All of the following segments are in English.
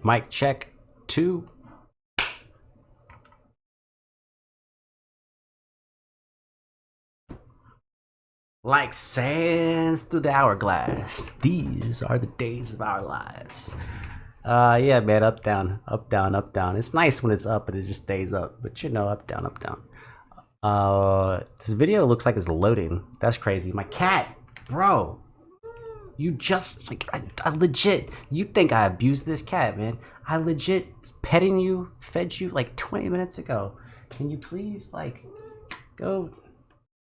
Mic check 2. Like sands through the hourglass, these are the days of our lives. Yeah, man, up, down, up, down, up, down. It's nice when it's up and it just stays up, but you know, up, down, up, down. This video looks like it's loading. That's crazy. My cat, bro. You just, like, I legit, you think I abused this cat, man. I legit petting you, fed you like 20 minutes ago. Can you please, like, go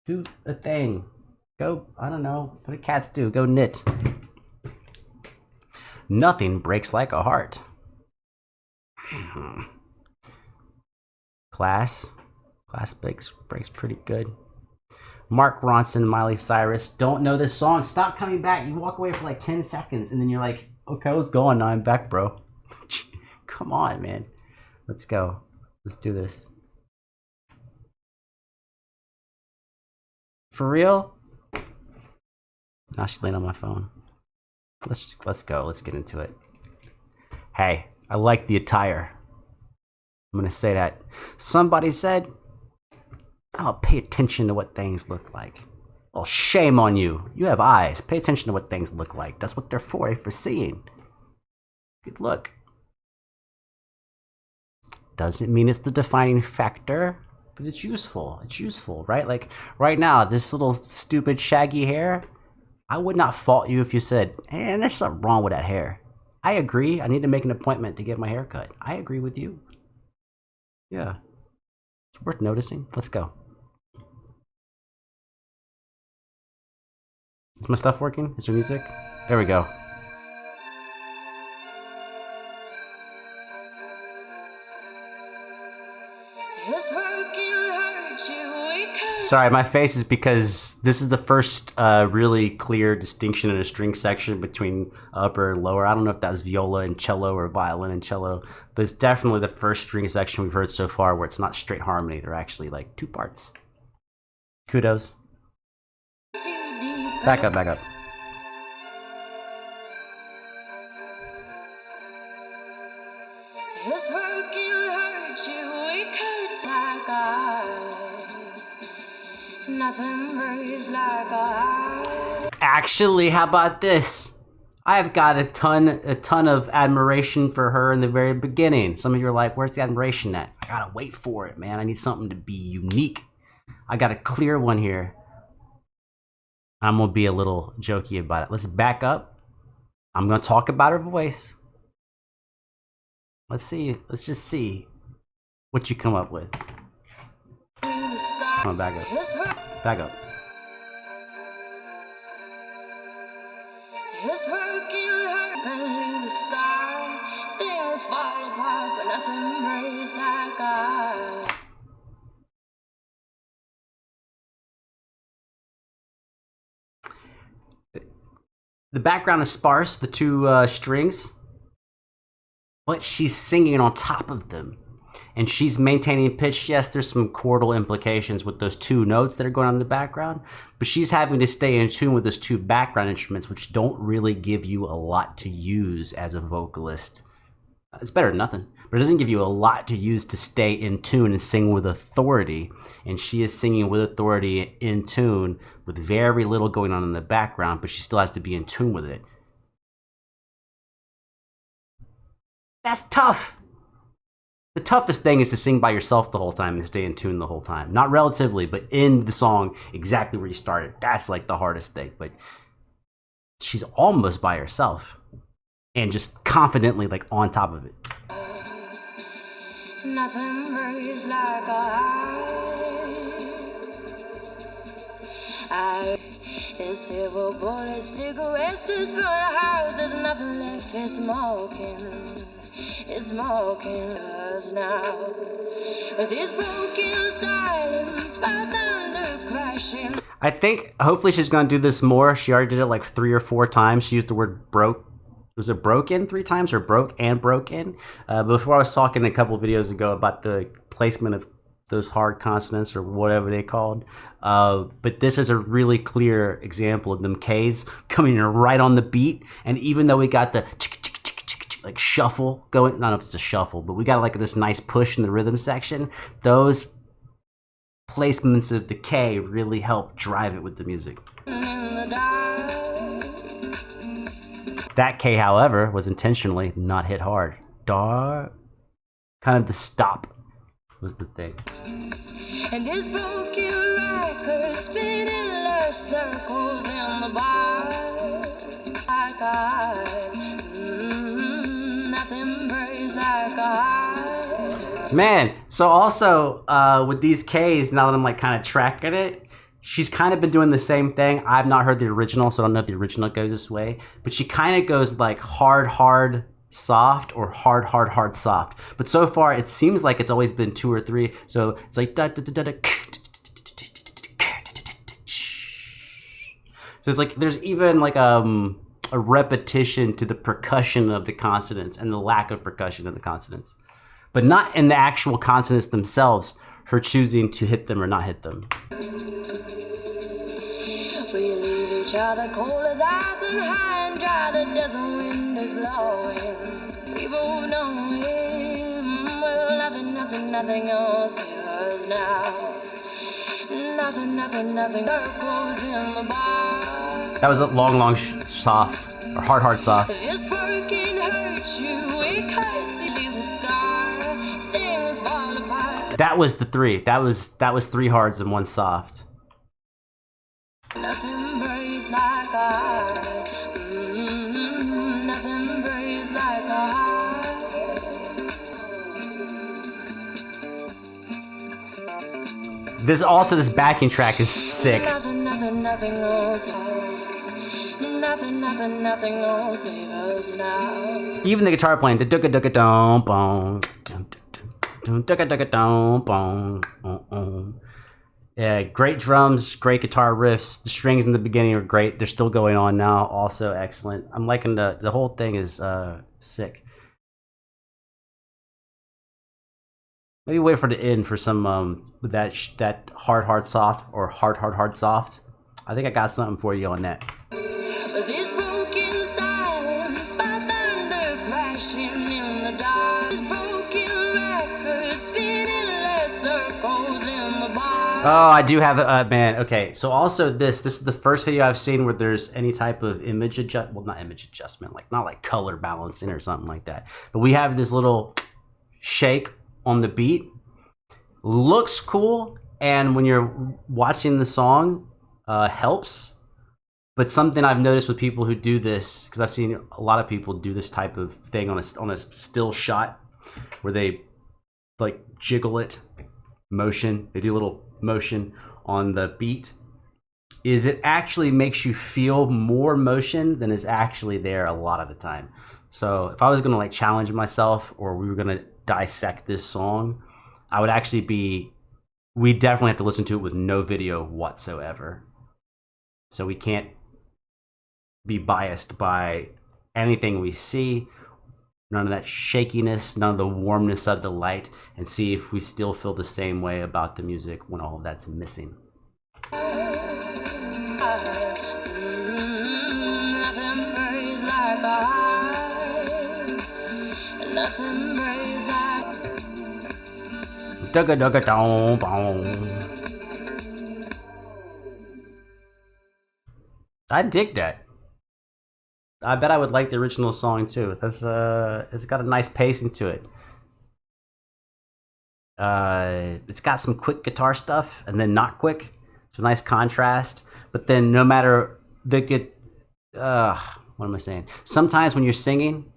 do a thing? Go, I don't know, what do cats do? Go knit. Nothing breaks like a heart. Class breaks pretty good. Mark Ronson, Miley Cyrus. Don't know this song. Stop coming back. You walk away for like 10 seconds and then you're like, okay, I was going, now I'm back, bro. Come on, man. Let's go. Let's do this. For real? Now she's laying on my phone. Let's go. Let's get into it. Hey, I like the attire. I'm gonna say that. Somebody said, I don't pay attention to what things look like. Well, shame on you. You have eyes. Pay attention to what things look like. That's what they're for seeing. Good look. Doesn't mean it's the defining factor, but it's useful. It's useful, right? Like right now, this little stupid shaggy hair, I would not fault you if you said, hey, there's something wrong with that hair. I agree. I need to make an appointment to get my hair cut. I agree with you. Yeah. It's worth noticing. Let's go. Is my stuff working? Is there music? There we go. Sorry, my face is because this is the first really clear distinction in a string section between upper and lower. I don't know if that's viola and cello or violin and cello, but it's definitely the first string section we've heard so far where it's not straight harmony. They're actually like 2 parts. Kudos. Back up, back up. Actually, how about this? I've got a ton of admiration for her in the very beginning. Some of you are like, where's the admiration at? I gotta wait for it, man. I need something to be unique. I got a clear one here. I'm gonna be a little jokey about it. Let's back up. I'm gonna talk about her voice. Let's see. Let's just see what you come up with. Come on, back up. Back up. It's working hard beneath the sky. Things fall apart, but nothing breaks like I. The background is sparse, the 2 strings, but she's singing on top of them. And she's maintaining pitch. Yes, there's some chordal implications with those 2 notes that are going on in the background, but she's having to stay in tune with those 2 background instruments, which don't really give you a lot to use as a vocalist. It's better than nothing, but it doesn't give you a lot to use to stay in tune and sing with authority. And she is singing with authority in tune with very little going on in the background, but she still has to be in tune with it. That's tough. The toughest thing is to sing by yourself the whole time and stay in tune the whole time. Not relatively, but in the song exactly where you started. That's like the hardest thing. But she's almost by herself and just confidently like on top of it. Nothing breaks like I it's silver bullet cigarettes, this burn house, there's nothing left, it's smoking. It's smoking us now. With this broken silence, by thunder crashing. I think hopefully she's gonna do this more. She already did it like 3 or 4 times. She used the word broke. Was it broken 3 times or broke and broken? Before I was talking a couple of videos ago about the placement of those hard consonants or whatever they called. But this is a really clear example of them K's coming in right on the beat. And even though we got the like shuffle going. I don't know if it's a shuffle, but we got like this nice push in the rhythm section. Those placements of the K really help drive it with the music. That K, however, was intentionally not hit hard. Kind of the stop was the thing. And this broken record spinning less circles in the bar. Nothing breaks like a heart. Man, so also with these Ks, now that I'm like kind of tracking it, she's kind of been doing the same thing. I've not heard the original, so I don't know if the original goes this way. But she kind of goes like hard, hard, soft, or hard, hard, hard, soft. But so far, it seems like it's always been 2 or 3. So it's like da da da da da. So it's like there's even like a repetition to the percussion of the consonants and the lack of percussion of the consonants, but not in the actual consonants themselves. Her choosing to hit them or not hit them. We leave each other cold as ice and high and dry. The desert wind is blowing. We both know it. Well, nothing else is now. Nothing circles in the bar. That was a long, soft, or hard, soft. This broken hurts you. It cuts you, leave a scar. Things fall apart. That was the 3. That was 3 hards and 1 soft. Nothing breaks like a heart. Nothing breaks like a heart. This backing track is sick. Nothing else. Nothing else save us now. Even the guitar playing. Yeah, great drums, great guitar riffs. The strings in the beginning are great. They're still going on now. Also excellent. I'm liking the whole thing is sick. Maybe wait for the end for some with that hard soft or hard soft. I think I got something for you on that. This broken silence by thunder crashing in the dark. This broken record spinning less circles in the bar. Oh, I do have a man. Okay, so also this is the first video I've seen where there's any type of image adjustment. Well, not image adjustment, like not like color balancing or something like that. But we have this little shake on the beat. Looks cool, and when you're watching the song, helps. But something I've noticed with people who do this, because I've seen a lot of people do this type of thing on a still shot, where they like jiggle it, motion. They do a little motion on the beat. Is it actually makes you feel more motion than is actually there a lot of the time. So if I was gonna like challenge myself, or we were gonna dissect this song, I would actually we definitely have to listen to it with no video whatsoever. So we can't be biased by anything we see, none of that shakiness, none of the warmness of the light, and see if we still feel the same way about the music when all of that's missing. Nothing breaks like a heart. Nothing breaks like. I dig that. I bet I would like the original song too. That's it's got a nice pacing to it. It's got some quick guitar stuff and then not quick. It's a nice contrast. But then no matter what am I saying? Sometimes when you're singing,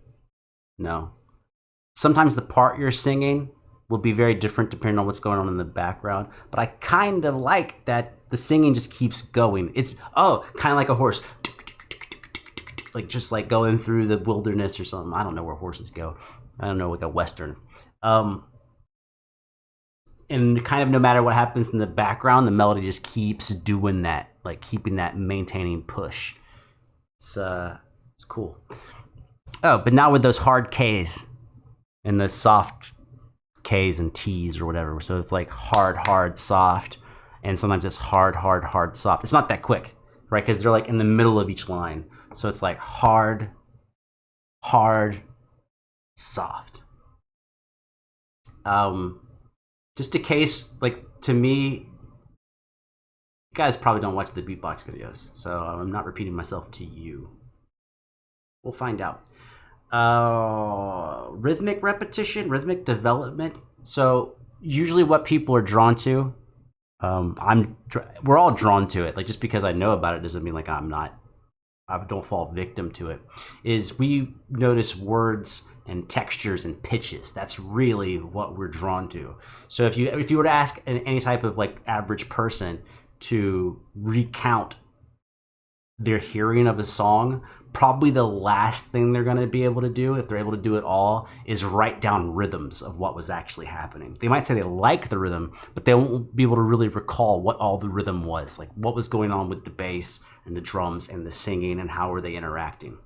sometimes the part you're singing will be very different depending on what's going on in the background. But I kind of like that the singing just keeps going. It's kind of like a horse, like just like going through the wilderness or something. I don't know where horses go. I don't know, like a western. And kind of no matter what happens in the background, the melody just keeps doing that, like keeping that maintaining push. It's cool. Oh, but not with those hard Ks and the soft Ks and Ts or whatever. So it's like hard, soft, and sometimes it's hard, soft. It's not that quick, right? Because they're like in the middle of each line. So it's like hard, soft. Just in case, like, to me, you guys probably don't watch the beatbox videos, so I'm not repeating myself to you. We'll find out. Rhythmic repetition, rhythmic development. So usually what people are drawn to, we're all drawn to it. Like, just because I know about it doesn't mean like I don't fall victim to it. Is we notice words and textures and pitches. That's really what we're drawn to. So if you were to ask any type of like average person to recount their hearing of a song, probably the last thing they're going to be able to do, if they're able to do it all, is write down rhythms of what was actually happening. They might say they like the rhythm, but they won't be able to really recall what all the rhythm was, like what was going on with the bass and the drums and the singing and how were they interacting,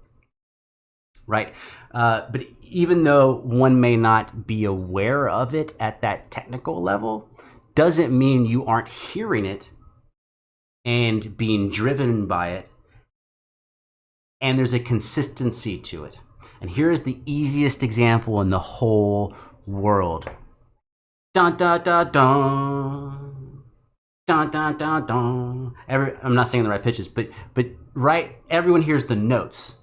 right? But even though one may not be aware of it at that technical level, doesn't mean you aren't hearing it and being driven by it. And there's a consistency to it. And here is the easiest example in the whole world. Dun dun dun dun. Dun dun dun dun. I'm not saying the right pitches, but right, everyone hears the notes.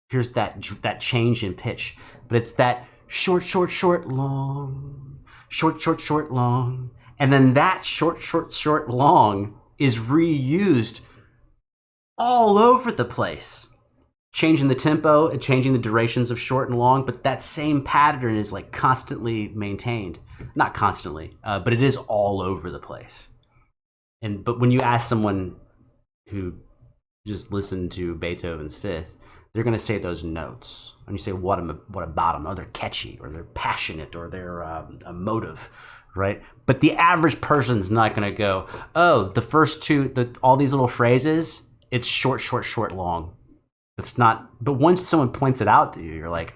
Here's that change in pitch. But it's that short, short, short, long. Short, short, short, long. And then that short, short, short, long is reused all over the place, changing the tempo and changing the durations of short and long, but that same pattern is like constantly maintained. Not constantly, but it is all over the place. But when you ask someone who just listened to Beethoven's Fifth, they're going to say those notes. And you say, what about them? Oh, they're catchy, or they're passionate, or they're emotive, right? But the average person's not going to go, oh, the first two, all these little phrases, it's short, short, short, long. It's not, but once someone points it out to you, you're like,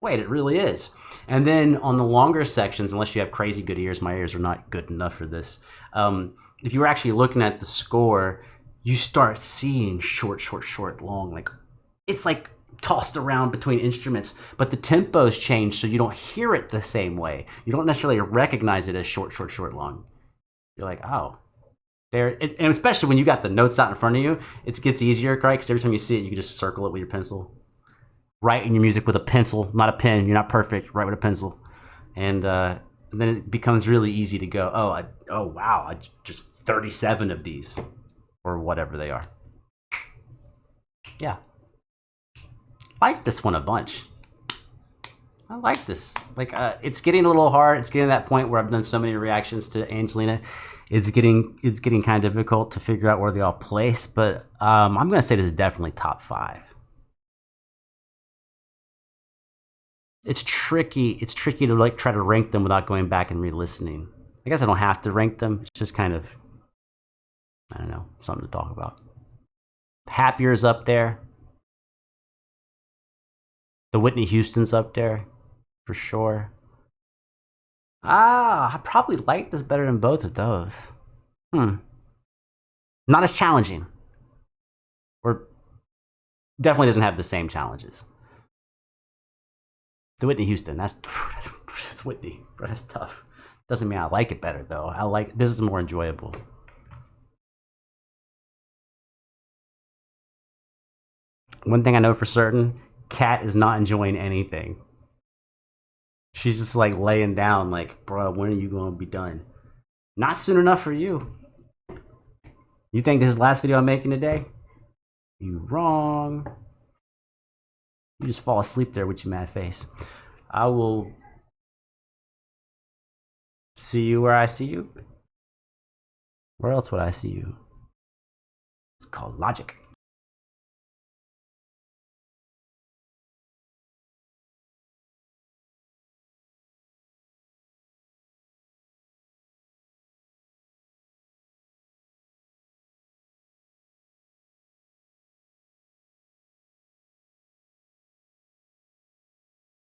wait, it really is. And then on the longer sections, unless you have crazy good ears, my ears are not good enough for this. If you were actually looking at the score, you start seeing short, short, short, long. Like, it's like tossed around between instruments, but the tempos change, so you don't hear it the same way. You don't necessarily recognize it as short, short, short, long. You're like, oh. And especially when you got the notes out in front of you, it gets easier, right? Because every time you see it, you can just circle it with your pencil. Write in your music with a pencil, not a pen. You're not perfect. Write with a pencil. And then it becomes really easy to go, wow, I just 37 of these, or whatever they are. Yeah. I like this one a bunch. I like this. Like, it's getting a little hard. It's getting to that point where I've done so many reactions to Angelina. It's getting kind of difficult to figure out where they all place, but I'm gonna say this is definitely top 5. It's tricky. It's tricky to like try to rank them without going back and re-listening. I guess I don't have to rank them. It's just kind of, I don't know, something to talk about. Happier's up there. The Whitney Houston's up there, for sure. I probably like this better than both of those. Not as challenging. Or definitely doesn't have the same challenges. The Whitney Houston, that's Whitney, bro, that's tough. Doesn't mean I like it better though. This is more enjoyable. One thing I know for certain, Kat is not enjoying anything. She's just like laying down like, bro, when are you going to be done? Not soon enough for you. You think this is the last video I'm making today? You wrong. You just fall asleep there with your mad face. I will see you where I see you. Where else would I see you? It's called logic.